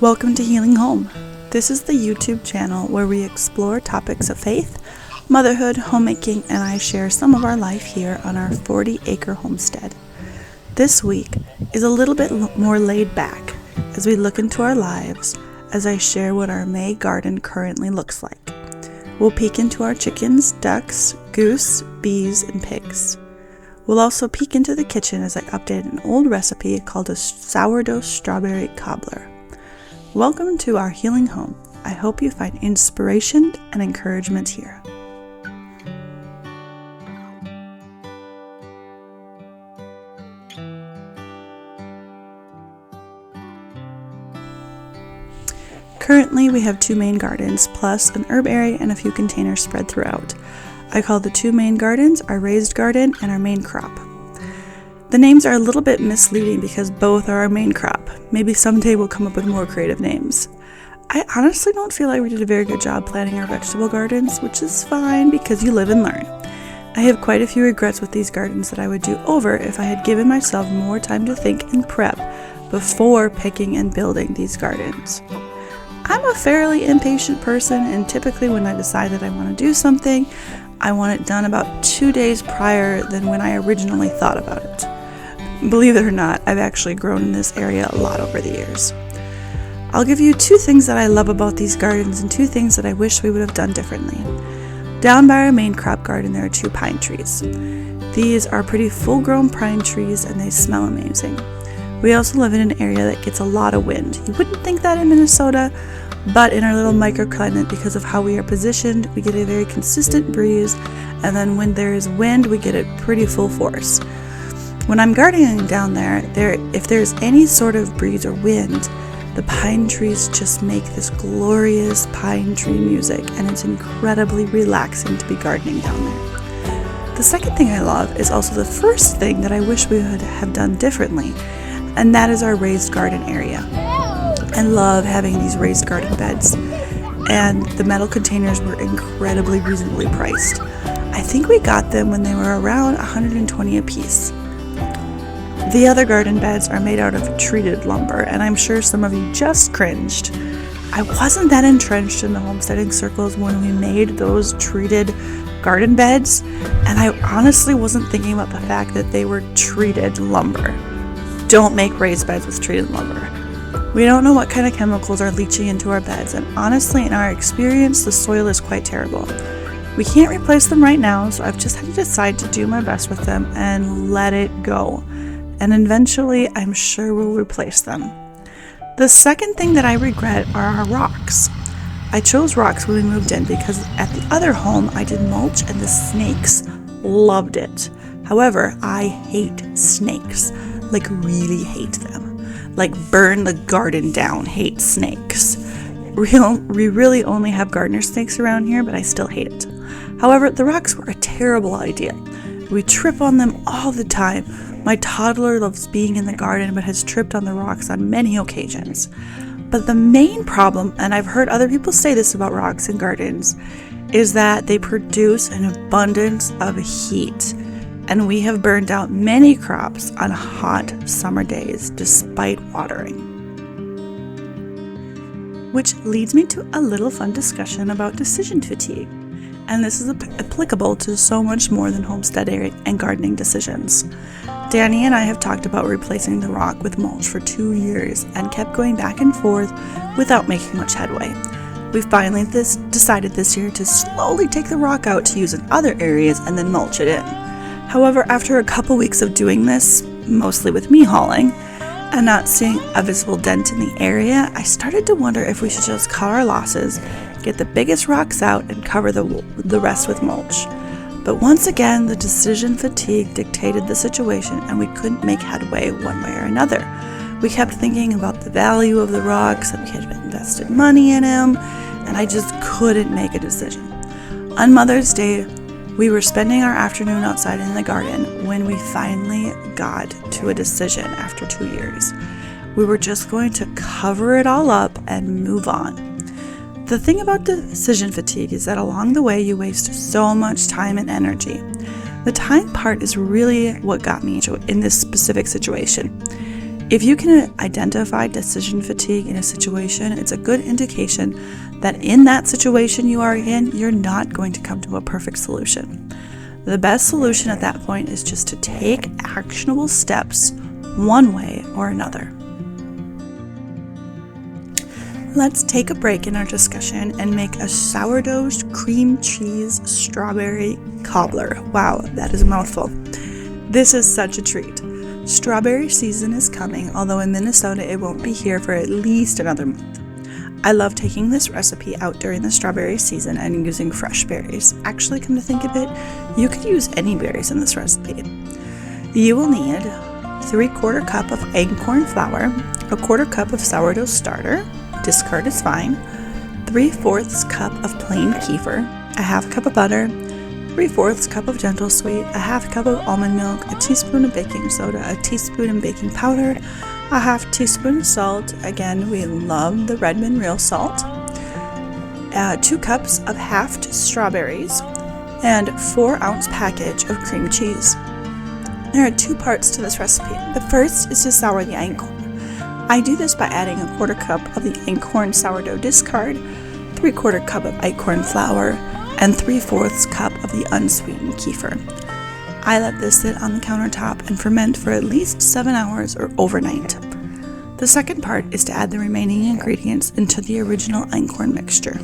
Welcome to Healing Home. This is the YouTube channel where we explore topics of faith, motherhood, homemaking, and I share some of our life here on our 40-acre homestead. This week is a little bit more laid back as we look into our lives as I share what our May garden currently looks like. We'll peek into our chickens, ducks, goose, bees, and pigs. We'll also peek into the kitchen as I update an old recipe called a sourdough strawberry cobbler. Welcome to our healing home. I hope you find inspiration and encouragement here. Currently, we have two main gardens, plus an herb area and a few containers spread throughout. I call the two main gardens our raised garden and our main crop. The names are a little bit misleading because both are our main crop. Maybe someday we'll come up with more creative names. I honestly don't feel like we did a very good job planning our vegetable gardens, which is fine because you live and learn. I have quite a few regrets with these gardens that I would do over if I had given myself more time to think and prep before picking and building these gardens. I'm a fairly impatient person, and typically when I decide that I want to do something, I want it done about 2 days prior than when I originally thought about it. Believe it or not, I've actually grown in this area a lot over the years. I'll give you 2 things that I love about these gardens and 2 things that I wish we would have done differently. Down by our main crop garden, there are 2 pine trees. These are pretty full-grown pine trees and they smell amazing. We also live in an area that gets a lot of wind. You wouldn't think that in Minnesota, but in our little microclimate, because of how we are positioned, we get a very consistent breeze, and then when there is wind, we get it pretty full force. When I'm gardening down there, if there's any sort of breeze or wind, the pine trees just make this glorious pine tree music, and it's incredibly relaxing to be gardening down there. The second thing I love is also the first thing that I wish we would have done differently, and that is our raised garden area. I love having these raised garden beds, and the metal containers were incredibly reasonably priced. I think we got them when they were around $120 a piece. The other garden beds are made out of treated lumber, and I'm sure some of you just cringed. I wasn't that entrenched in the homesteading circles when we made those treated garden beds, and I honestly wasn't thinking about the fact that they were treated lumber. Don't make raised beds with treated lumber. We don't know what kind of chemicals are leaching into our beds, and honestly, in our experience, the soil is quite terrible. We can't replace them right now, so I've just had to decide to do my best with them and let it go. And eventually, I'm sure we'll replace them. The second thing that I regret are our rocks. I chose rocks when we moved in because at the other home, I did mulch and the snakes loved it. However, I hate snakes, like really hate them. Like burn the garden down, hate snakes. We really only have gardener snakes around here, but I still hate it. However, the rocks were a terrible idea. We trip on them all the time. My toddler loves being in the garden but has tripped on the rocks on many occasions. But the main problem, and I've heard other people say this about rocks in gardens, is that they produce an abundance of heat. And we have burned out many crops on hot summer days despite watering. Which leads me to a little fun discussion about decision fatigue. And this is applicable to so much more than homesteading and gardening decisions. Danny and I have talked about replacing the rock with mulch for 2 years and kept going back and forth without making much headway. We finally decided this year to slowly take the rock out to use in other areas and then mulch it in. However, after a couple weeks of doing this, mostly with me hauling, and not seeing a visible dent in the area, I started to wonder if we should just cut our losses, get the biggest rocks out, and cover the rest with mulch. But once again, the decision fatigue dictated the situation, and we couldn't make headway one way or another. We kept thinking about the value of the rocks, and we had invested money in them, and I just couldn't make a decision. On Mother's Day, we were spending our afternoon outside in the garden when we finally got to a decision after 2 years. We were just going to cover it all up and move on. The thing about decision fatigue is that along the way you waste so much time and energy. The time part is really what got me in this specific situation. If you can identify decision fatigue in a situation, it's a good indication that in that situation you are in, you're not going to come to a perfect solution. The best solution at that point is just to take actionable steps one way or another. Let's take a break in our discussion and make a sourdough cream cheese strawberry cobbler. Wow, that is a mouthful. This is such a treat. Strawberry season is coming, although in Minnesota it won't be here for at least another month. I love taking this recipe out during the strawberry season and using fresh berries. Actually, come to think of it, you could use any berries in this recipe. You will need 3/4 cup of einkorn flour, 1/4 cup of sourdough starter, discard is fine, 3/4 cup of plain kefir, a half cup of butter, 3/4 cup of gentle sweet, a half cup of almond milk, a teaspoon of baking soda, a teaspoon of baking powder, a half teaspoon of salt. Again, we love the Redmond real salt. 2 cups of halved strawberries, and 4-ounce package of cream cheese. There are 2 parts to this recipe. The first is to sour the einkorn. I do this by adding 1/4 cup of the einkorn sourdough discard, 3/4 cup of einkorn flour, and 3/4 cup of the unsweetened kefir. I let this sit on the countertop and ferment for at least 7 hours or overnight. The second part is to add the remaining ingredients into the original einkorn mixture.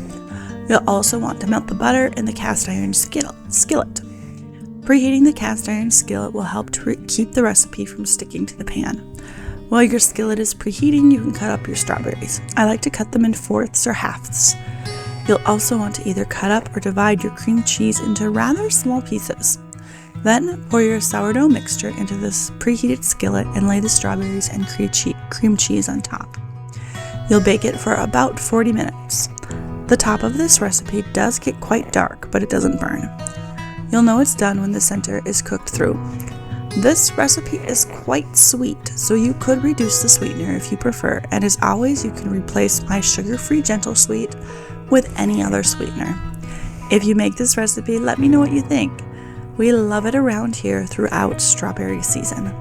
You'll also want to melt the butter in the cast iron skillet. Preheating the cast iron skillet will help to keep the recipe from sticking to the pan. While your skillet is preheating, you can cut up your strawberries. I like to cut them in fourths or halves. You'll also want to either cut up or divide your cream cheese into rather small pieces. Then pour your sourdough mixture into this preheated skillet and lay the strawberries and cream cheese on top. You'll bake it for about 40 minutes. The top of this recipe does get quite dark, but it doesn't burn. You'll know it's done when the center is cooked through. This recipe is quite sweet, so you could reduce the sweetener if you prefer, and as always, you can replace my sugar-free gentle sweet with any other sweetener. If you make this recipe, let me know what you think. We love it around here throughout strawberry season.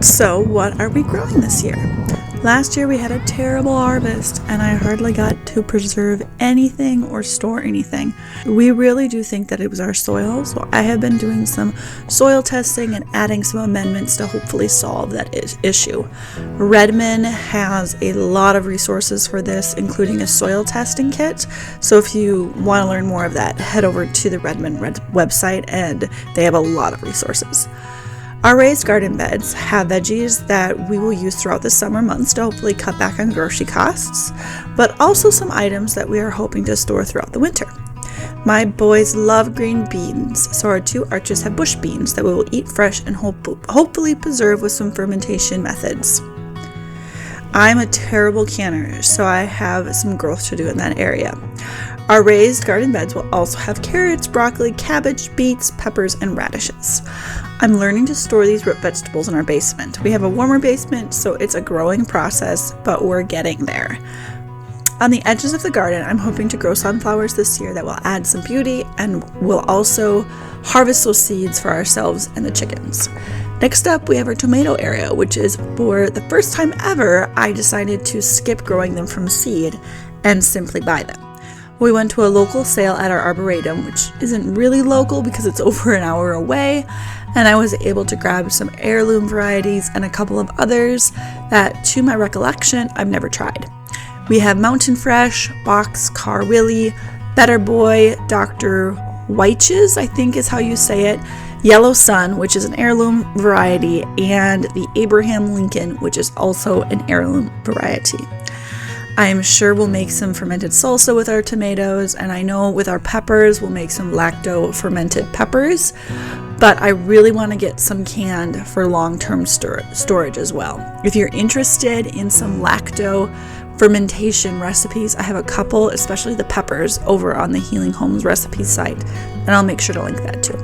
So, what are we growing this year? Last year we had a terrible harvest and I hardly got to preserve anything or store anything. We really do think that it was our soil, so I have been doing some soil testing and adding some amendments to hopefully solve that issue. Redmond has a lot of resources for this, including a soil testing kit, so if you want to learn more of that, head over to the Redmond website and they have a lot of resources. Our raised garden beds have veggies that we will use throughout the summer months to hopefully cut back on grocery costs, but also some items that we are hoping to store throughout the winter. My boys love green beans, so our 2 arches have bush beans that we will eat fresh and hopefully preserve with some fermentation methods. I'm a terrible canner, so I have some growth to do in that area. Our raised garden beds will also have carrots, broccoli, cabbage, beets, peppers, and radishes. I'm learning to store these root vegetables in our basement. We have a warmer basement, so it's a growing process, but we're getting there. On the edges of the garden, I'm hoping to grow sunflowers this year that will add some beauty, and we'll also harvest those seeds for ourselves and the chickens. Next up, we have our tomato area, which is for the first time ever, I decided to skip growing them from seed and simply buy them. We went to a local sale at our arboretum, which isn't really local because it's over an hour away, and I was able to grab some heirloom varieties and a couple of others that, to my recollection, I've never tried. We have Mountain Fresh, Boxcar Willie, Better Boy, Dr. Weich's, I think is how you say it, Yellow Sun, which is an heirloom variety, and the Abraham Lincoln, which is also an heirloom variety. I'm sure we'll make some fermented salsa with our tomatoes, and I know with our peppers we'll make some lacto fermented peppers, but I really want to get some canned for long-term storage as well. If you're interested in some lacto fermentation recipes, I have a couple, especially the peppers, over on the Healing Homes recipe site, and I'll make sure to link that too.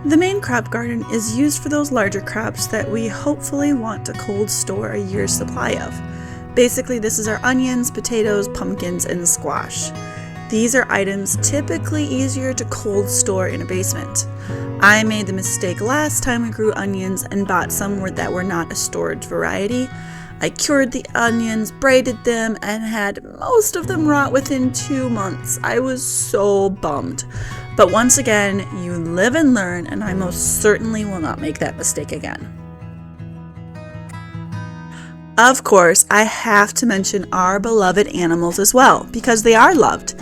The main crop garden is used for those larger crops that we hopefully want to cold store a year's supply of. Basically, this is our onions, potatoes, pumpkins, and squash. These are items typically easier to cold store in a basement. I made the mistake last time we grew onions and bought some that were not a storage variety. I cured the onions, braided them, and had most of them rot within 2 months. I was so bummed. But once again, you live and learn, and I most certainly will not make that mistake again. Of course, I have to mention our beloved animals as well, because they are loved.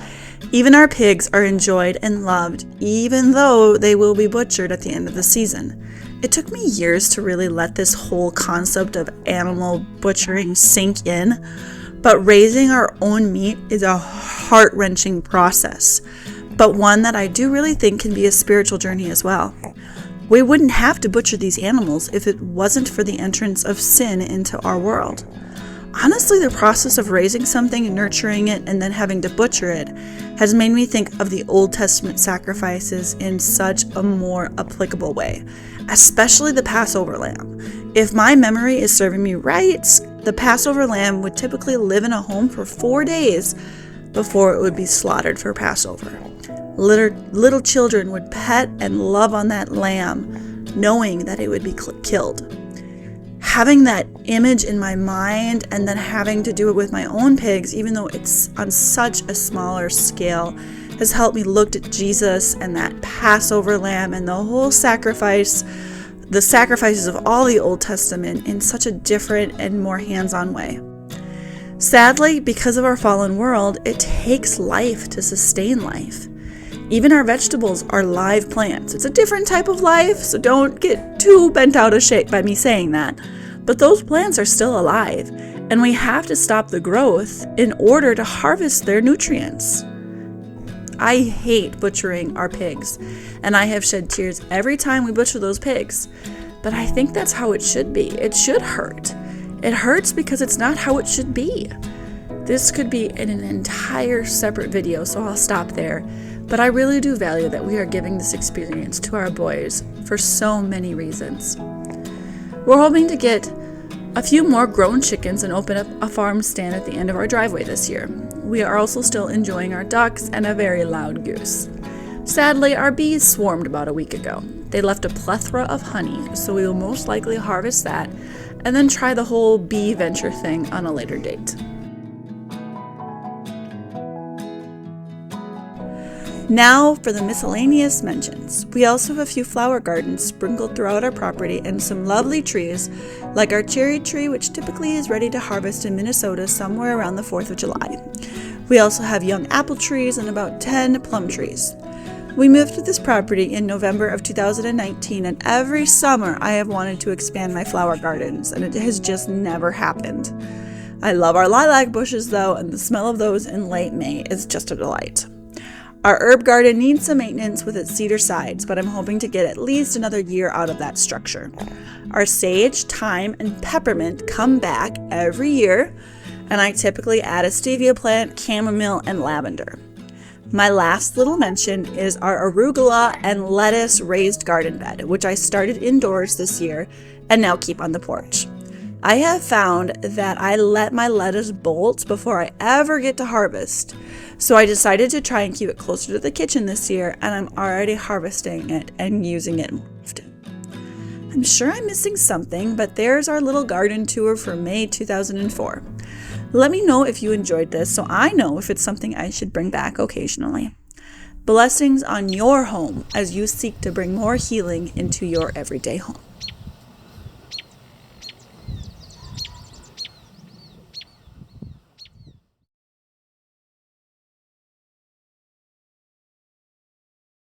Even our pigs are enjoyed and loved, even though they will be butchered at the end of the season. It took me years to really let this whole concept of animal butchering sink in, but raising our own meat is a heart-wrenching process, but one that I do really think can be a spiritual journey as well. We wouldn't have to butcher these animals if it wasn't for the entrance of sin into our world. Honestly, the process of raising something and nurturing it and then having to butcher it has made me think of the Old Testament sacrifices in such a more applicable way, especially the Passover lamb. If my memory is serving me right, the Passover lamb would typically live in a home for 4 days before it would be slaughtered for Passover. Little children would pet and love on that lamb, knowing that it would be killed. Having that image in my mind and then having to do it with my own pigs, even though it's on such a smaller scale, has helped me look at Jesus and that Passover lamb and the whole sacrifice, the sacrifices of all the Old Testament in such a different and more hands-on way. Sadly, because of our fallen world, it takes life to sustain life. Even our vegetables are live plants. It's a different type of life, so don't get too bent out of shape by me saying that. But those plants are still alive, and we have to stop the growth in order to harvest their nutrients. I hate butchering our pigs, and I have shed tears every time we butcher those pigs. But I think that's how it should be. It should hurt. It hurts because it's not how it should be. This could be in an entire separate video, so I'll stop there. But I really do value that we are giving this experience to our boys for so many reasons. We're hoping to get a few more grown chickens and open up a farm stand at the end of our driveway this year. We are also still enjoying our ducks and a very loud goose. Sadly, our bees swarmed about a week ago. They left a plethora of honey, so we will most likely harvest that and then try the whole bee venture thing on a later date. Now for the miscellaneous mentions. We also have a few flower gardens sprinkled throughout our property and some lovely trees like our cherry tree, which typically is ready to harvest in Minnesota somewhere around the 4th of July. We also have young apple trees and about 10 plum trees. We moved to this property in November of 2019, and every summer I have wanted to expand my flower gardens, and it has just never happened. I love our lilac bushes though, and the smell of those in late May is just a delight. Our herb garden needs some maintenance with its cedar sides, but I'm hoping to get at least another year out of that structure. Our sage, thyme, and peppermint come back every year, and I typically add a stevia plant, chamomile, and lavender. My last little mention is our arugula and lettuce raised garden bed, which I started indoors this year and now keep on the porch. I have found that I let my lettuce bolt before I ever get to harvest, so I decided to try and keep it closer to the kitchen this year, and I'm already harvesting it and using it more often. I'm sure I'm missing something, but there's our little garden tour for May 2004. Let me know if you enjoyed this so I know if it's something I should bring back occasionally. Blessings on your home as you seek to bring more healing into your everyday home.